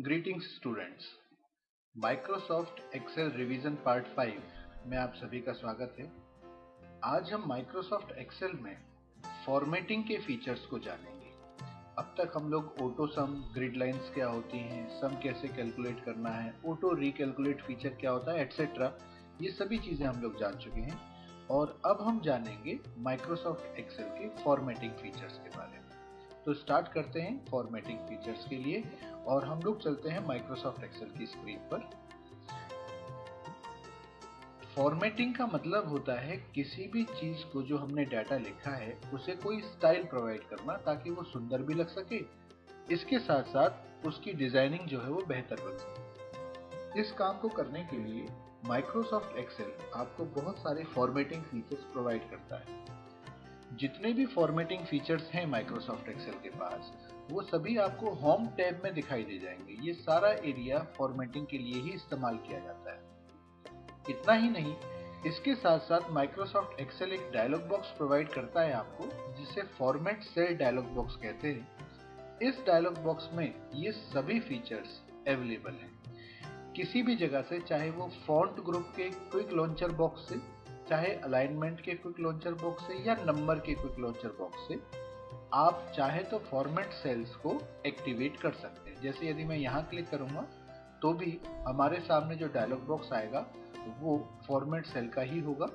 Greetings students, Microsoft Excel revision part 5 में आप सभी का स्वागत है। आज हम माइक्रोसॉफ्ट एक्सेल में फॉर्मेटिंग के फीचर्स को जानेंगे। अब तक हम लोग ऑटो सम, ग्रिड लाइंस क्या होती हैं, सम कैसे कैलकुलेट करना है, ऑटो रिकैलकुलेट फीचर क्या होता है, एटसेट्रा, ये सभी चीजें हम लोग जान चुके हैं। और अब हम जानेंगे माइक्रोसॉफ्ट एक्सेल के फॉर्मेटिंग फीचर्स के बारे में। तो स्टार्ट करते हैं फॉर्मेटिंग फीचर्स के लिए और हम लोग चलते हैं माइक्रोसॉफ्ट एक्सेल की स्क्रीन पर। फॉर्मेटिंग का मतलब होता है किसी भी चीज को जो हमने डाटा लिखा है उसे कोई स्टाइल प्रोवाइड करना ताकि वो सुंदर भी लग सके, इसके साथ साथ उसकी डिजाइनिंग जो है वो बेहतर बन सके। इस काम को करने के लिए माइक्रोसॉफ्ट एक्सेल आपको बहुत सारे फॉर्मेटिंग फीचर्स प्रोवाइड करता है। जितने भी फॉर्मेटिंग फीचर्स हैं माइक्रोसॉफ्ट एक्सेल के पास, वो सभी आपको होम टैब में दिखाई दे जाएंगे। ये सारा एरिया फॉर्मेटिंग के लिए ही इस्तेमाल किया जाता है। इतना ही नहीं, इसके साथ साथ माइक्रोसॉफ्ट एक्सेल एक डायलॉग बॉक्स प्रोवाइड करता है आपको, जिसे फॉर्मेट सेल डायलॉग बॉक्स कहते हैं। इस डायलॉग बॉक्स में ये सभी फीचर्स अवेलेबल हैं। किसी भी जगह से, चाहे वो फॉन्ट ग्रुप के क्विक लॉन्चर बॉक्स से, चाहे अलाइनमेंट के क्विक लॉन्चर बॉक्स से या नंबर के क्विक लॉन्चर बॉक्स से, आप चाहे तो फॉर्मेट सेल्स को एक्टिवेट कर सकते हैं। जैसे यदि मैं यहाँ क्लिक करूंगा तो भी हमारे सामने जो डायलॉग बॉक्स आएगा वो फॉर्मेट सेल का ही होगा।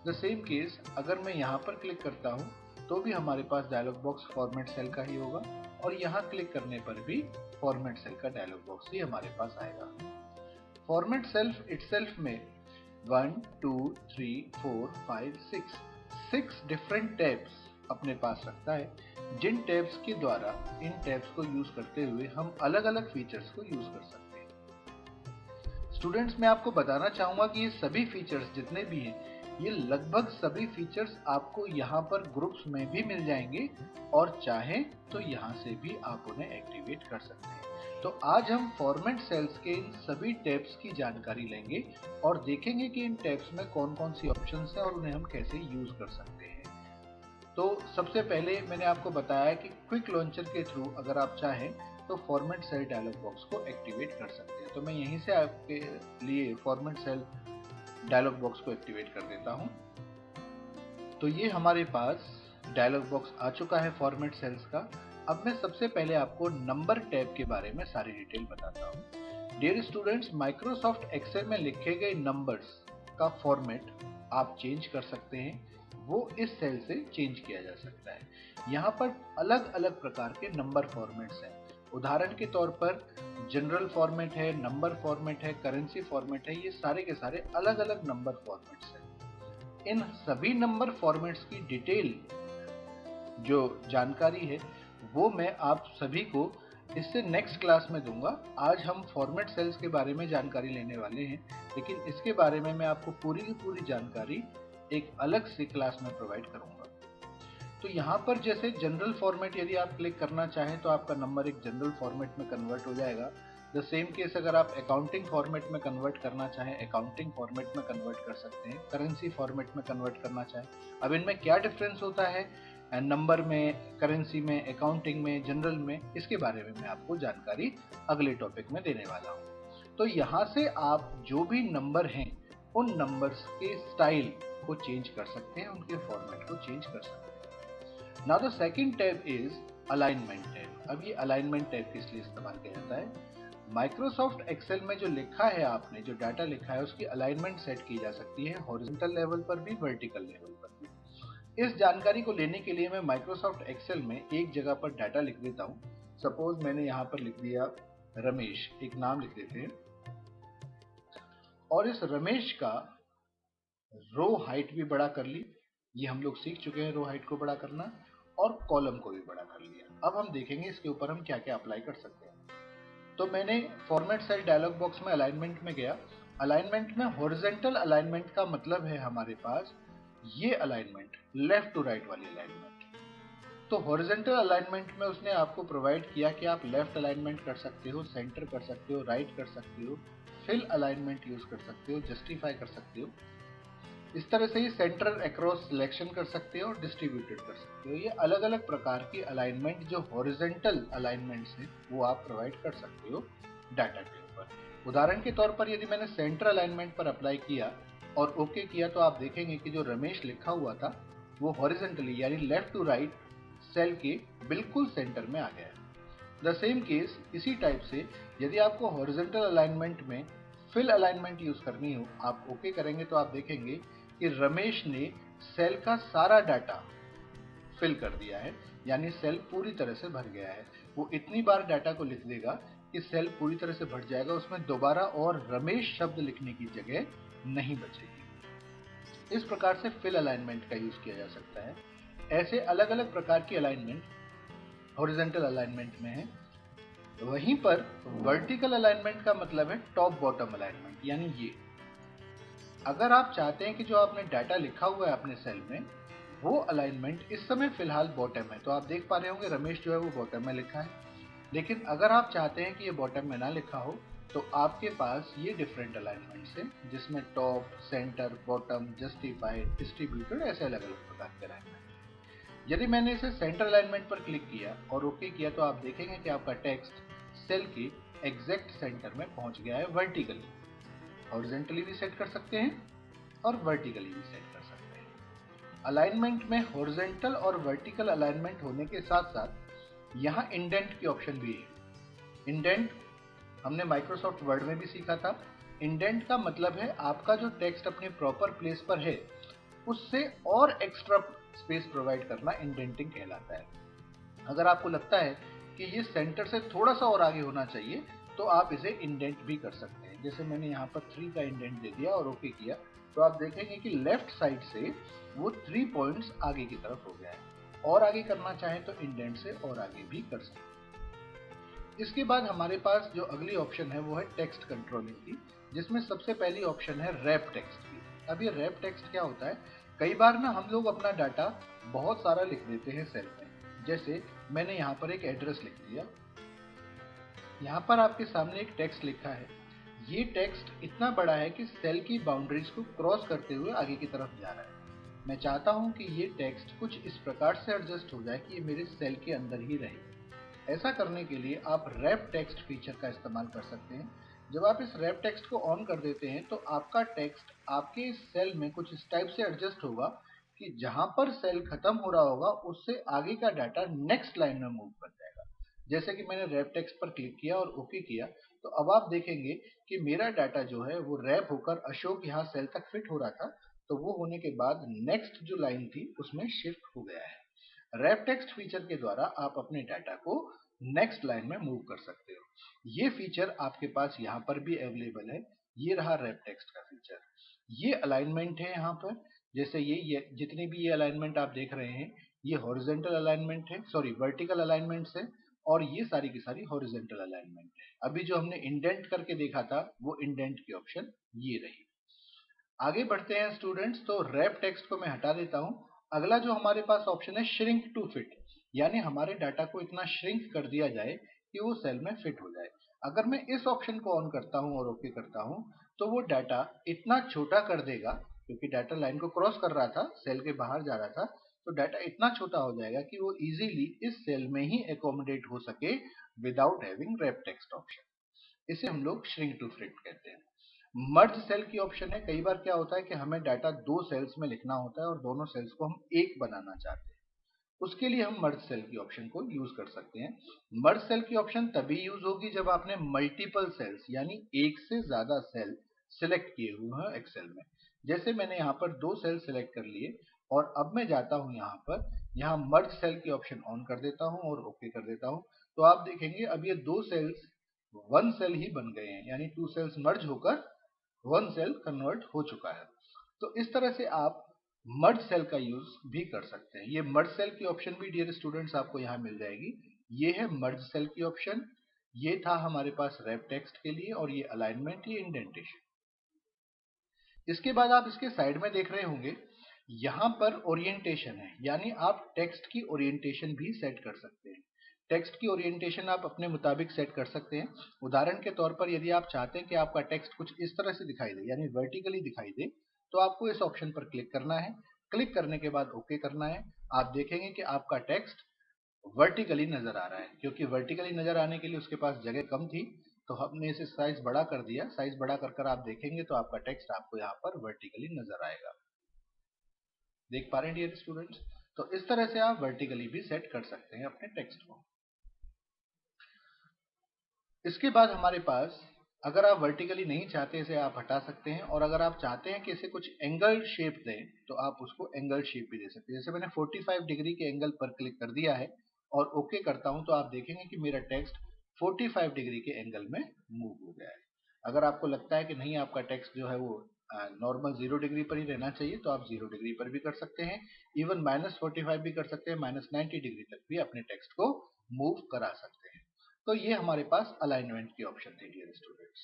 द सेम केस अगर मैं यहाँ पर क्लिक करता हूँ तो भी हमारे पास डायलॉग बॉक्स फॉर्मेट सेल का ही होगा, और यहाँ क्लिक करने पर भी फॉर्मेट सेल का डायलॉग बॉक्स ही हमारे पास आएगा। फॉर्मेट सेल्फ इटसेल्फ में 1, 2, 3, 4, 5, 6 डिफरेंट टैब्स अपने पास रखता है, जिन टैब्स के द्वारा इन टैब्स को यूज करते हुए हम अलग अलग फीचर्स को यूज कर सकते हैं। स्टूडेंट्स, मैं आपको बताना चाहूंगा कि ये सभी फीचर्स जितने भी हैं, ये लगभग सभी फीचर्स आपको यहाँ पर ग्रुप्स में भी मिल जाएंगे, और चाहे तो यहाँ से भी आप उन्हें एक्टिवेट कर सकते हैं। तो आज हम फॉर्मेट सेल्स के इन सभी टैब्स की जानकारी लेंगे और देखेंगे कि इन टैब्स में कौन कौन सी ऑप्शंस हैं और उन्हें हम कैसे यूज कर सकते हैं। तो सबसे पहले मैंने आपको बताया कि क्विक लॉन्चर के थ्रू अगर आप चाहें तो फॉर्मेट सेल डायलॉग बॉक्स को एक्टिवेट कर सकते हैं। तो मैं यहीं से आपके लिए फॉर्मेट सेल डायलॉग बॉक्स को एक्टिवेट कर देता हूं। तो ये हमारे पास डायलॉग बॉक्स आ चुका है फॉर्मेट सेल्स का। अब मैं सबसे पहले आपको नंबर टैब के बारे में सारी डिटेल बताता हूँ। डियर स्टूडेंट्स, माइक्रोसॉफ्ट एक्सेल में लिखे गए नंबर्स का फॉर्मेट आप चेंज कर सकते हैं। वो इस सेल से चेंज किया जा सकता है। यहाँ पर अलग अलग प्रकार के नंबर फॉर्मेट्स हैं। उदाहरण के तौर पर जनरल फॉर्मेट है, नंबर फॉर्मेट है, करेंसी फॉर्मेट है, ये सारे के सारे अलग अलग नंबर फॉर्मेट्स हैं। इन सभी नंबर फॉर्मेट्स की डिटेल जो जानकारी है वो मैं आप सभी को इससे नेक्स्ट क्लास में दूंगा। आज हम फॉर्मेट सेल्स के बारे में जानकारी लेने वाले हैं, लेकिन इसके बारे में मैं आपको पूरी की पूरी जानकारी एक अलग से क्लास में प्रोवाइड करूंगा। तो यहाँ पर जैसे जनरल फॉर्मेट यदि आप क्लिक करना चाहें तो आपका नंबर एक जनरल फॉर्मेट में कन्वर्ट हो जाएगा। द सेम केस अगर आप अकाउंटिंग फॉर्मेट में कन्वर्ट करना चाहें, अकाउंटिंग फॉर्मेट में कन्वर्ट कर सकते हैं। करेंसी फॉर्मेट में कन्वर्ट करना चाहें, अब इनमें क्या डिफरेंस होता है नंबर में, करेंसी में, अकाउंटिंग में, जनरल में, इसके बारे में मैं आपको जानकारी अगले टॉपिक में देने वाला हूँ। तो यहाँ से आप जो भी नंबर हैं उन नंबर्स के स्टाइल को चेंज कर सकते हैं, उनके फॉर्मेट को चेंज कर सकते हैं। Now the second tab is alignment tab. अब ये अलाइनमेंट टैब किस लिए इस्तेमाल किया जाता है? माइक्रोसॉफ्ट एक्सेल में जो लिखा है, आपने जो डाटा लिखा है उसकी अलाइनमेंट सेट की जा सकती है, हॉरिजॉन्टल लेवल पर भी, वर्टिकल लेवल पर भी। इस जानकारी को लेने के लिए मैं माइक्रोसॉफ्ट एक्सेल में एक जगह पर डाटा लिख देता हूं। सपोज मैंने यहां पर लिख दिया रमेश, एक नाम लिख देते हैं, और इस रमेश का रो हाइट भी बड़ा कर ली। ये हम लोग सीख चुके हैं रो हाइट को बड़ा करना, और कॉलम को भी बड़ा कर लिया। अब हम देखेंगे इसके ऊपर हम क्या क्या अप्लाई कर सकते हैं। तो मैंने फॉर्मेट सेल डायलॉग बॉक्स में अलाइनमेंट में गया। अलाइनमेंट में हॉरिजॉन्टल अलाइनमेंट का मतलब है हमारे पास ये अलाइनमेंट, लेफ्ट टू राइट वाली अलाइनमेंट। तो हॉरिजॉन्टल अलाइनमेंट में उसने आपको प्रोवाइड किया कि आप लेफ्ट अलाइनमेंट कर सकते हो, सेंटर कर सकते हो, राइट कर सकते हो, फिल अलाइनमेंट यूज कर सकते हो, जस्टिफाई कर सकते हो। इस तरह से ही सेंटर अक्रॉस सिलेक्शन कर सकते हो और डिस्ट्रीब्यूटेड कर सकते हो। ये अलग अलग प्रकार की अलाइनमेंट जो हॉरिजॉन्टल अलाइनमेंट्स हैं वो आप प्रोवाइड कर सकते हो डाटा के ऊपर। उदाहरण के तौर पर यदि मैंने सेंटर अलाइनमेंट पर अप्लाई किया और ओके किया तो आप देखेंगे कि जो रमेश लिखा हुआ था वो हॉरिजॉन्टली यानी लेफ्ट टू राइट सेल के बिल्कुल सेंटर में आ गया है। द सेम केस इसी टाइप से यदि आपको हॉरिजॉन्टल अलाइनमेंट में फिल अलाइनमेंट यूज करनी हो, आप ओके करेंगे तो आप देखेंगे कि रमेश ने सेल का सारा डाटा फिल कर दिया है, यानी सेल पूरी तरह से भर गया है। वो इतनी बार डाटा को लिख देगा कि सेल पूरी तरह से भर जाएगा, उसमें दोबारा और रमेश शब्द लिखने की जगह नहीं बचेगी। इस प्रकार से फिल अलाइनमेंट का यूज किया जा सकता है। ऐसे अलग अलग प्रकार की अलाइनमेंट हॉरिजॉन्टल अलाइनमेंट में है। वहीं पर वर्टिकल अलाइनमेंट का मतलब है टॉप बॉटम अलाइनमेंट, यानी ये अगर आप चाहते हैं कि जो आपने डाटा लिखा हुआ है अपने सेल में वो अलाइनमेंट इस समय फिलहाल बॉटम है, तो आप देख पा रहे होंगे रमेश जो है वो बॉटम में लिखा है। लेकिन अगर आप चाहते हैं कि ये बॉटम में ना लिखा हो तो आपके पास ये डिफरेंट अलाइनमेंट्स हैं जिसमें top, centre, bottom, justified, distributed, ऐसे अलग अलग प्रकार के अलाइनमेंट। यदि मैंने इसे सेंटर अलाइनमेंट पर क्लिक किया और ओके किया तो आप देखेंगे कि आपका टेक्स्ट सेल के एग्जैक्ट सेंटर में पहुंच गया है वर्टिकली। हॉरिजॉन्टली भी सेट कर सकते हैं और वर्टिकली भी सेट कर सकते हैं। अलाइनमेंट में हॉरिजॉन्टल और वर्टिकल अलाइनमेंट होने के साथ साथ यहाँ इंडेंट की ऑप्शन भी है। इंडेंट हमने माइक्रोसॉफ्ट वर्ड में भी सीखा था। इंडेंट का मतलब है आपका जो टेक्स्ट अपने प्रॉपर प्लेस पर है उससे और एक्स्ट्रा स्पेस प्रोवाइड करना इंडेंटिंग कहलाता है। अगर आपको लगता है कि ये सेंटर से थोड़ा सा और आगे होना चाहिए तो आप इसे इंडेंट भी कर सकते हैं। जैसे मैंने यहाँ पर 3 का इंडेंट दे दिया और ओके किया तो आप देखेंगे कि लेफ्ट साइड से वो 3 पॉइंट्स आगे की तरफ हो गया है। और आगे करना चाहें तो इंडेंट से और आगे भी कर सकते हैं। इसके बाद हमारे पास जो अगली ऑप्शन है वो है टेक्स्ट कंट्रोलिंग की, जिसमें सबसे पहली ऑप्शन है रैप टेक्स्ट की। अब ये रैप टेक्स्ट क्या होता है, कई बार ना हम लोग अपना डाटा बहुत सारा लिख देते हैं सेल में। जैसे मैंने यहाँ पर एक एड्रेस लिख दिया, यहाँ पर आपके सामने एक टेक्स्ट लिखा है। ये टेक्स्ट इतना बड़ा है कि सेल की बाउंड्रीज को क्रॉस करते हुए आगे की तरफ जा रहा है। मैं चाहता हूँ कि ये टेक्स्ट कुछ इस प्रकार से एडजस्ट हो जाए कि ये मेरे सेल के अंदर ही रहे। ऐसा करने के लिए आप रैप टेक्स्ट फीचर का इस्तेमाल कर सकते हैं। जब आप इस रैप टेक्स्ट को ऑन कर देते हैं तो आपका टेक्स्ट आपके इस सेल में कुछ इस टाइप से एडजस्ट होगा कि जहां पर सेल खत्म हो रहा होगा उससे आगे का डाटा नेक्स्ट लाइन में मूव कर जाएगा। जैसे कि मैंने रैप टेक्स्ट पर क्लिक किया और ओके किया तो अब आप देखेंगे कि मेरा डाटा जो है वो रैप होकर अशोक यहाँ सेल तक फिट हो रहा था, तो वो होने के बाद नेक्स्ट जो लाइन थी उसमें शिफ्ट हो गया है। रैप टेक्स्ट फीचर के द्वारा आप अपने डाटा को नेक्स्ट लाइन में मूव कर सकते हो। ये फीचर आपके पास यहाँ पर भी अवेलेबल है। ये रहा रैप टेक्स्ट का फीचर। ये अलाइनमेंट है यहाँ पर। जैसे ये जितने भी ये अलाइनमेंट आप देख रहे हैं ये हॉरिजॉन्टल अलाइनमेंट है, सॉरी वर्टिकल अलाइनमेंट्स है, और ये सारी की सारी हॉरिजॉन्टल अलाइनमेंट है। अभी जो हमने इंडेंट करके देखा था वो इंडेंट की ऑप्शन ये रही। आगे बढ़ते हैं स्टूडेंट्स, तो रैप टेक्स्ट को मैं हटा देता हूं। अगला जो हमारे पास ऑप्शन है श्रिंक टू फिट, यानी हमारे डाटा को इतना श्रिंक कर दिया जाए कि वो सेल में फिट हो जाए। अगर मैं इस ऑप्शन को ऑन करता हूं और ओके करता हूं तो वो डाटा इतना छोटा कर देगा, क्योंकि डाटा लाइन को क्रॉस कर रहा था, सेल के बाहर जा रहा था, तो डाटा इतना छोटा हो जाएगा कि वो इजीली इस सेल में ही एकोमोडेट हो सके without having wrap text option. इसे हम लोग श्रिंक टू फिट कहते हैं। मर्ज सेल की ऑप्शन है। कई बार क्या होता है कि हमें डाटा 2 सेल्स में लिखना होता है और दोनों सेल्स को हम एक बनाना चाहते हैं, उसके लिए हम मर्ज सेल की ऑप्शन को यूज कर सकते हैं। मर्ज सेल की ऑप्शन तभी यूज होगी जब आपने मल्टीपल सेल्स यानी एक से ज्यादा सेल सिलेक्ट किए हुए हैं एक्सेल में। जैसे मैंने यहाँ पर 2 सेल सिलेक्ट कर लिए और अब मैं जाता हूँ यहाँ पर, यहाँ मर्ज सेल की ऑप्शन ऑन कर देता हूँ और ओके कर देता हूँ, तो आप देखेंगे अब ये 2 सेल्स 1 सेल ही बन गए हैं, यानी 2 सेल्स मर्ज होकर 1 सेल कन्वर्ट हो चुका है। तो इस तरह से आप मर्ज सेल का यूज भी कर सकते हैं। ये मर्ज सेल की ऑप्शन भी डियर स्टूडेंट्स आपको यहाँ मिल जाएगी। ये है मर्ज सेल की ऑप्शन। ये था हमारे पास रैप टेक्स्ट के लिए, और ये अलाइनमेंट, ये इंडेंटेशन। इसके बाद आप इसके साइड में देख रहे होंगे यहाँ पर ओरिएंटेशन है, यानी आप टेक्स्ट की ओरिएंटेशन भी सेट कर सकते हैं। टेक्स्ट की ओरिएंटेशन आप अपने मुताबिक सेट कर सकते हैं। उदाहरण के तौर पर यदि आप चाहते हैं कि आपका टेक्स्ट कुछ इस तरह से दिखाई दे, यानी वर्टिकली दिखाई दे, तो आपको इस ऑप्शन पर क्लिक करना है। क्लिक करने के बाद ओके करना है। आप देखेंगे कि आपका टेक्स्ट वर्टिकली नजर आ रहा है। क्योंकि वर्टिकली नजर आने के लिए उसके पास जगह कम थी, तो हमने इसे साइज बड़ा कर दिया। साइज बड़ा कर आप देखेंगे तो आपका टेक्स्ट आपको यहाँ पर वर्टिकली नजर आएगा। देख पा रहे हैं डियर स्टूडेंट्स? तो इस तरह से आप वर्टिकली भी सेट कर सकते हैं अपने टेक्स्ट को। इसके बाद हमारे पास, अगर आप वर्टिकली नहीं चाहते इसे आप हटा सकते हैं, और अगर आप चाहते हैं कि इसे कुछ एंगल शेप दें तो आप उसको एंगल शेप भी दे सकते हैं। जैसे मैंने 45 डिग्री के एंगल पर क्लिक कर दिया है और ओके करता हूं तो आप देखेंगे कि मेरा टेक्स्ट 45 डिग्री के एंगल में मूव हो गया है। अगर आपको लगता है कि नहीं, आपका टेक्स्ट जो है वो नॉर्मल 0 डिग्री पर ही रहना चाहिए, तो आप 0 डिग्री पर भी कर सकते हैं। इवन -45 भी कर सकते हैं, -90 डिग्री तक भी अपने टेक्स्ट को मूव करा सकते हैं। तो ये हमारे पास अलाइनमेंट की ऑप्शन थी डियर स्टूडेंट्स।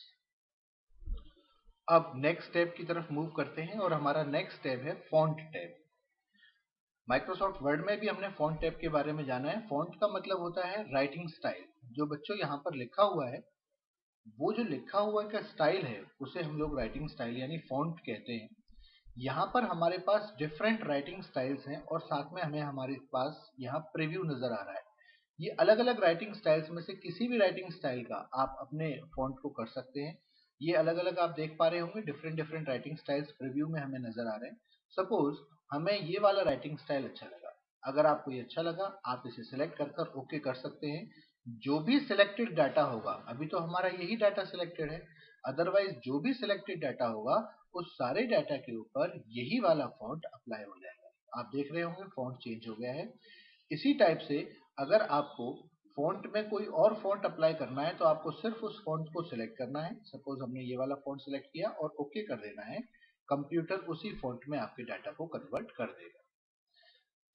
अब नेक्स्ट टैब की तरफ मूव करते हैं और हमारा नेक्स्ट टैब है फॉन्ट टैब। माइक्रोसॉफ्ट वर्ड में भी हमने फॉन्ट टैब के बारे में जाना है। फॉन्ट का मतलब होता है राइटिंग स्टाइल। जो बच्चों यहाँ पर लिखा हुआ है, वो जो लिखा हुआ का स्टाइल है उसे हम लोग राइटिंग स्टाइल यानी फॉन्ट कहते हैं। यहाँ पर हमारे पास डिफरेंट राइटिंग स्टाइल्स हैं और साथ में हमारे पास यहाँ प्रीव्यू नजर आ रहा है। ये अलग अलग राइटिंग स्टाइल्स में से किसी भी राइटिंग स्टाइल का आप अपने फॉन्ट को कर सकते हैं। ये अलग अलग आप देख पा रहे होंगे, different different writing styles preview में हमें नजर आ रहे हैं। सपोज हमें ये वाला राइटिंग स्टाइल अच्छा लगा। अगर आपको ये अच्छा लगा, आप इसे सिलेक्ट कर ओके कर सकते हैं। जो भी सिलेक्टेड डाटा होगा, अभी तो हमारा यही डाटा सिलेक्टेड है, अदरवाइज जो भी सिलेक्टेड डाटा होगा उस सारे डाटा के ऊपर यही वाला फॉन्ट अप्लाई हो जाएगा। आप देख रहे होंगे फॉन्ट चेंज हो गया है। इसी टाइप से अगर आपको फॉन्ट में कोई और फॉन्ट अप्लाई करना है तो आपको सिर्फ उस फॉन्ट को सिलेक्ट करना है। सपोज हमने ये वाला फॉन्ट सिलेक्ट किया और ओके कर देना है। कंप्यूटर उसी फॉन्ट में आपके डाटा को कन्वर्ट कर देगा।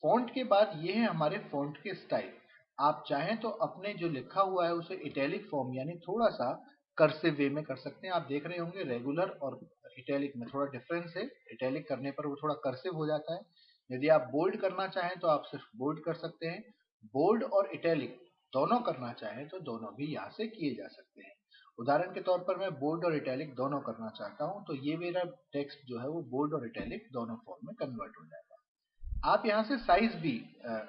फॉन्ट के बाद ये है हमारे फॉन्ट के स्टाइल। आप चाहें तो अपने जो लिखा हुआ है उसे इटैलिक फॉर्म यानी थोड़ा सा कर्सिव वे में कर सकते हैं। आप देख रहे होंगे रेगुलर और इटैलिक में थोड़ा डिफरेंस है। इटैलिक करने पर वो थोड़ा कर्सिव हो जाता है। यदि आप बोल्ड करना चाहें तो आप सिर्फ बोल्ड कर सकते हैं। बोल्ड और इटैलिक दोनों करना चाहें तो दोनों भी यहाँ से किए जा सकते हैं। उदाहरण के तौर पर मैं बोल्ड और इटैलिक दोनों करना चाहता हूं तो ये मेरा टेक्स्ट जो है वो बोल्ड और इटैलिक दोनों फॉर्म में कन्वर्ट हो जाएगा। आप यहाँ से साइज भी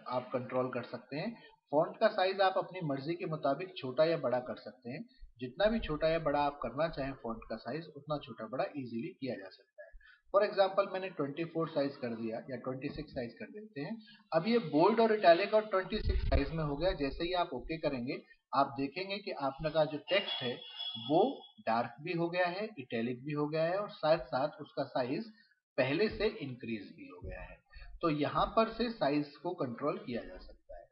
आप कंट्रोल कर सकते हैं। फॉन्ट का साइज आप अपनी मर्जी के मुताबिक छोटा या बड़ा कर सकते हैं। जितना भी छोटा या बड़ा आप करना चाहें फॉन्ट का साइज, उतना छोटा बड़ा इजीली किया जा सकता है। फॉर एग्जांपल मैंने 24 साइज कर दिया या 26 साइज कर देते हैं। अब ये बोल्ड और इटैलिक और 26 साइज में हो गया। जैसे ही आप ओके करेंगे आप देखेंगे कि आपका जो टेक्स्ट है वो डार्क भी हो गया है, इटैलिक भी हो गया है और साथ साथ उसका साइज पहले से इंक्रीज भी हो गया है। तो यहां पर से साइज को कंट्रोल किया जा सकता है।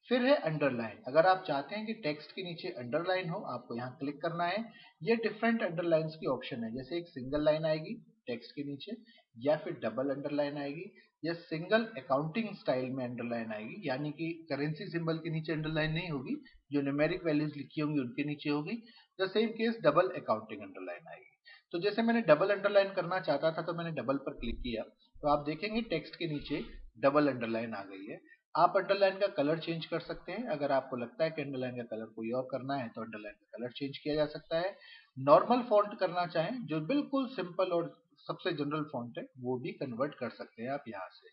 फिर है अंडरलाइन। अगर आप चाहते हैं कि टेक्स्ट के नीचे अंडरलाइन हो, आपको यहाँ क्लिक करना है। ये डिफरेंट अंडरलाइंस की ऑप्शन है। जैसे एक सिंगल लाइन आएगी टेक्स्ट के नीचे, या फिर डबल अंडरलाइन आएगी, या सिंगल अकाउंटिंग स्टाइल में अंडरलाइन आएगी, यानी कि करेंसी सिंबल के नीचे अंडरलाइन नहीं होगी, जो न्यूमेरिक वैल्यूज लिखी होंगी उनके नीचे होगी। The same case double accounting underline आएगी। तो जैसे मैंने डबल अंडरलाइन करना चाहता था तो मैंने डबल पर क्लिक किया तो आप देखेंगे टेक्स्ट के नीचे डबल अंडरलाइन आ गई है। आप अंडरलाइन का कलर चेंज कर सकते हैं। अगर आपको लगता है कि अंडरलाइन का कलर कोई और करना है तो अंडरलाइन का कलर चेंज किया जा सकता है। नॉर्मल फॉन्ट करना चाहें, जो बिल्कुल सिंपल और सबसे जनरल फॉन्ट है, वो भी कन्वर्ट कर सकते हैं आप यहाँ से।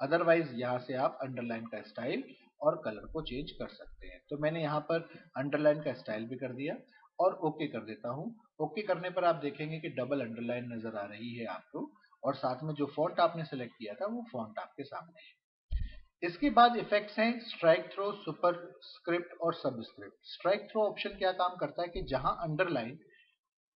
अदरवाइज यहाँ से आप अंडरलाइन का स्टाइल और कलर को चेंज कर सकते हैं। तो मैंने यहाँ पर अंडरलाइन का स्टाइल भी कर दिया और ओके कर देता हूँ। ओके करने पर आप देखेंगे कि डबल अंडरलाइन नजर आ रही है आपको, और साथ में जो फॉन्ट आपने सेलेक्ट किया था वो फॉन्ट आपके सामने है। इसके बाद इफेक्ट्स हैं स्ट्राइक थ्रो, सुपरस्क्रिप्ट और सबस्क्रिप्ट। स्ट्राइक थ्रो ऑप्शन क्या काम करता है कि जहां अंडरलाइन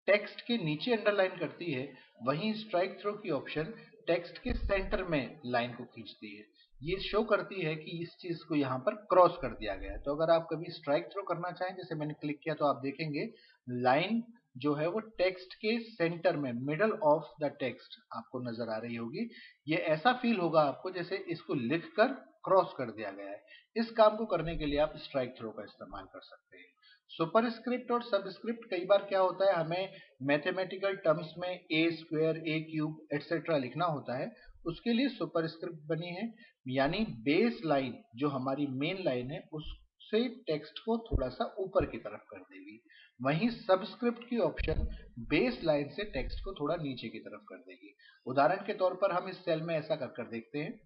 टेक्स्ट के नीचे अंडरलाइन करती है, वहीं स्ट्राइक थ्रो की ऑप्शन टेक्स्ट के सेंटर में लाइन को खींचती है। ये शो करती है कि इस चीज को यहाँ पर क्रॉस कर दिया गया है। तो अगर आप कभी स्ट्राइक थ्रो करना चाहें, जैसे मैंने क्लिक किया तो आप देखेंगे लाइन जो है वो टेक्स्ट के सेंटर में, मिडल ऑफ द टेक्स्ट आपको नजर आ रही होगी। ये ऐसा फील होगा आपको जैसे इसको लिखकर क्रॉस कर दिया गया है। इस काम को करने के लिए आप स्ट्राइक थ्रो का इस्तेमाल कर सकते हैं। सुपरस्क्रिप्ट और सबस्क्रिप्ट, कई बार क्या होता है हमें मैथमेटिकल टर्म्स में ए स्क्वायर, ए क्यूब एटसेट्रा लिखना होता है, उसके लिए सुपरस्क्रिप्ट बनी है। यानी बेस लाइन जो हमारी मेन लाइन है उससे टेक्स्ट को थोड़ा सा ऊपर की तरफ कर देगी। वहीं सबस्क्रिप्ट की ऑप्शन बेस लाइन से टेक्स्ट को थोड़ा नीचे की तरफ कर देगी। उदाहरण के तौर पर हम इस सेल में ऐसा कर देखते हैं।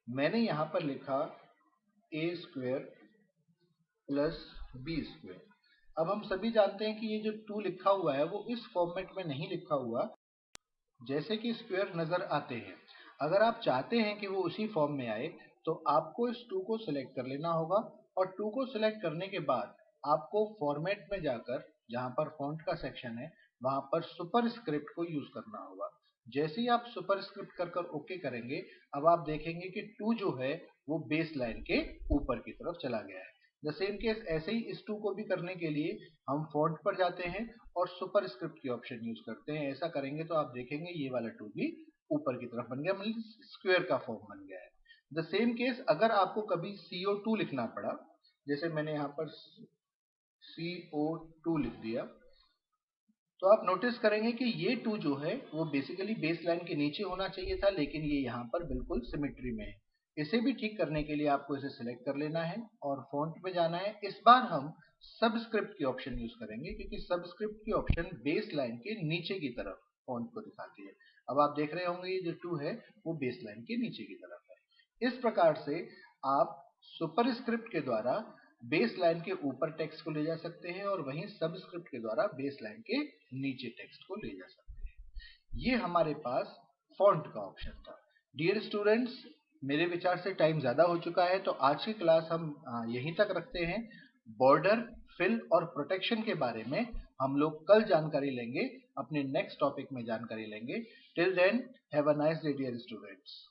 मैंने यहां पर लिखा ए स्क्वायर प्लस बी स्क्वायर। अब हम सभी जानते हैं कि ये जो 2 लिखा हुआ है वो इस फॉर्मेट में नहीं लिखा हुआ जैसे कि स्क्वायर नजर आते हैं। अगर आप चाहते हैं कि वो उसी फॉर्म में आए तो आपको इस 2 को सिलेक्ट कर लेना होगा, और 2 को सिलेक्ट करने के बाद आपको फॉर्मेट में जाकर जहां पर फॉन्ट का सेक्शन है वहां पर सुपरस्क्रिप्ट को यूज करना होगा। जैसे ही आप सुपरस्क्रिप्ट कर कर ओके करेंगे, अब आप देखेंगे कि 2 जो है वो बेस लाइन के ऊपर की तरफ चला गया है। द सेम केस ऐसे ही इस 2 को भी करने के लिए हम फॉन्ट पर जाते हैं और सुपरस्क्रिप्ट की ऑप्शन यूज करते हैं। ऐसा करेंगे तो आप देखेंगे ये वाला 2 भी ऊपर की तरफ बन गया, मतलब स्क्वायर का फॉर्म बन गया है। द सेम केस अगर आपको कभी CO2 लिखना पड़ा, जैसे मैंने यहाँ पर CO2 लिख दिया, तो आप नोटिस करेंगे कि ये 2 जो है वो बेसिकली बेस लाइन के नीचे होना चाहिए था, लेकिन ये यहाँ पर बिल्कुल सिमेट्री में है। इसे भी ठीक करने के लिए आपको इसे सिलेक्ट कर लेना है और फॉन्ट में जाना है। इस बार हम सबस्क्रिप्ट की ऑप्शन यूज करेंगे, क्योंकि सबस्क्रिप्ट की ऑप्शन बेस लाइन के नीचे की तरफ फॉन्ट को दिखाती है। अब आप देख रहे होंगे ये जो 2 है वो बेस लाइन के नीचे की तरफ है। इस प्रकार से आप सुपरस्क्रिप्ट के द्वारा बेस लाइन के ऊपर टेक्स्ट को ले जा सकते हैं और वहीं सबस्क्रिप्ट के द्वारा बेस लाइन के नीचे टेक्स्ट को ले जा सकते हैं। ये हमारे पास फॉन्ट का ऑप्शन था। डियर स्टूडेंट्स, मेरे विचार से टाइम ज्यादा हो चुका है, तो आज की क्लास हम यहीं तक रखते हैं। बॉर्डर, फिल और प्रोटेक्शन के बारे में हम लोग कल जानकारी लेंगे, अपने नेक्स्ट टॉपिक में जानकारी लेंगे। Till then, have a nice day dear students.